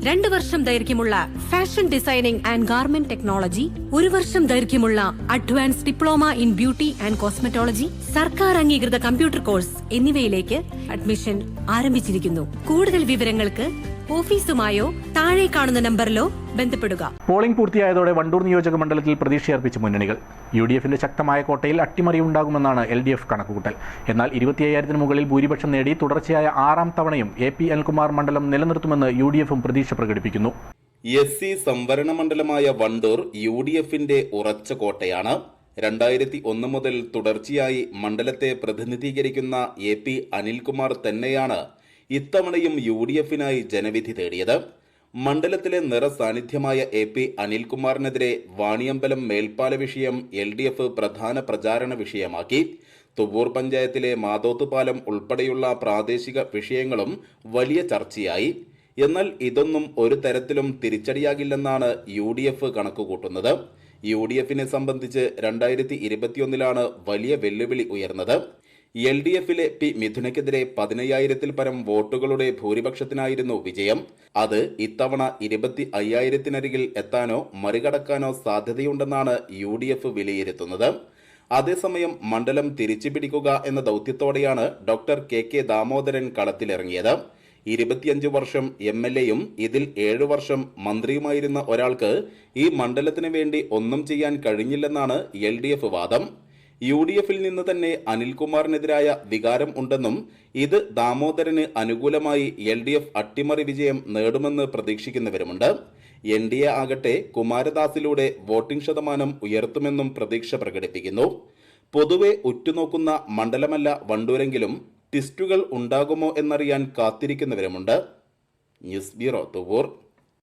2 വർഷം ദൈർഘ്യമുള്ള fashion designing and garment technology, 1 വർഷം ദൈർഘ്യമുള്ള advance diploma in beauty and cosmetology, സർക്കാർ അംഗീകൃത കമ്പ്യൂട്ടർ കോഴ്സ് എന്നിവയിലേക്ക് അഡ്മിഷൻ ആരംഭിച്ചിരിക്കുന്നു. കൂടുതൽ വിവരങ്ങൾക്ക് ഓഫീസുമായോ താഴെ കാണുന്ന നമ്പറിലോ ബന്ധപ്പെടുക. പോളിംഗ് പൂർത്തിയായതോടെ വണ്ടൂർ നിയോജക മണ്ഡലത്തിൽ പ്രതീക്ഷയർപ്പിച്ച മുന്നണികൾ. UDFിന്റെ ശക്തമായ കോട്ടയിൽ അട്ടിമറി ഉണ്ടാകുമെന്നാണ് LDF കണക്കുകൂട്ടൽ. എന്നാൽ 25,000-ന് മുകളിൽ ഭൂരിപക്ഷം നേടി തുടർച്ചയായ 6ാം തവണയും AP അനിൽകുമാർ മണ്ഡലം നിലനിർത്തുമെന്ന് UDFും പ്രതീക്ഷ പ്രകടിപ്പിക്കുന്നു. SC സംവരണ മണ്ഡലമായ വണ്ടൂർ UDFിന്റെ ഉറച്ച കോട്ടയാണ്. 2001 മുതൽ തുടർച്ചയായി മണ്ഡലത്തെ പ്രതിനിധീകരിക്കുന്ന AP അനിൽകുമാർ തന്നെയാണ് ഇത്തവണയും UDFിനായി ജനവിധി തേടിയത്. മണ്ഡലത്തിലെ നിറസാന്നിധ്യമായ AP അനിൽകുമാറിനെതിരെ വാണിയമ്പലം മേൽപ്പാല വിഷയം LDF പ്രധാന പ്രചാരണ വിഷയമാക്കി. തുവ്വൂർ പഞ്ചായത്തിലെ മാതോത്ത് പാലം ഉൾപ്പെടെയുള്ള പ്രാദേശിക വിഷയങ്ങളും വലിയ ചർച്ചയായി. എന്നാൽ ഇതൊന്നും ഒരു തരത്തിലും തിരിച്ചടിയാകില്ലെന്നാണ് UDF കണക്കുകൂട്ടുന്നത്. UDFിനെ സംബന്ധിച്ച് 2021 വലിയ വെല്ലുവിളി ഉയർന്നത്. LDFിലെ P മിഥുനയ്ക്കെതിരെ 15,000-ൽ പരം വോട്ടുകളുടെ ഭൂരിപക്ഷത്തിനായിരുന്നു വിജയം. അത് ഇത്തവണ 25,000-നരികിൽ എത്താനോ മറികടക്കാനോ സാധ്യതയുണ്ടെന്നാണ് UDF വിലയിരുത്തുന്നത്. അതേസമയം മണ്ഡലം തിരിച്ചുപിടിക്കുക എന്ന ദൗത്യത്തോടെയാണ് ഡോക്ടർ KK ദാമോദരൻ കളത്തിലിറങ്ങിയത്. 25 വർഷം MLAയും ഇതിൽ 7 വർഷം മന്ത്രിയുമായിരുന്ന ഒരാൾക്ക് ഈ മണ്ഡലത്തിന് വേണ്ടി ഒന്നും ചെയ്യാൻ കഴിഞ്ഞില്ലെന്നാണ് LDF വാദം. UDFിൽ നിന്ന് തന്നെ അനിൽകുമാറിനെതിരായ വികാരം ഉണ്ടെന്നും ഇത് ദാമോദരന് അനുകൂലമായി LDF അട്ടിമറി വിജയം നേടുമെന്ന് പ്രതീക്ഷിക്കുന്നവരുമുണ്ട്. NDA ആകട്ടെ കുമാരദാസിലൂടെ വോട്ടിംഗ് ശതമാനം ഉയർത്തുമെന്നും പ്രതീക്ഷ പ്രകടിപ്പിക്കുന്നു. പൊതുവെ ഉറ്റുനോക്കുന്ന മണ്ഡലമല്ല വണ്ടൂരെങ്കിലും ട്വിസ്റ്റുകൾ ഉണ്ടാകുമോ എന്നറിയാൻ കാത്തിരിക്കുന്നവരുമുണ്ട്. News bureau, Thuvvur.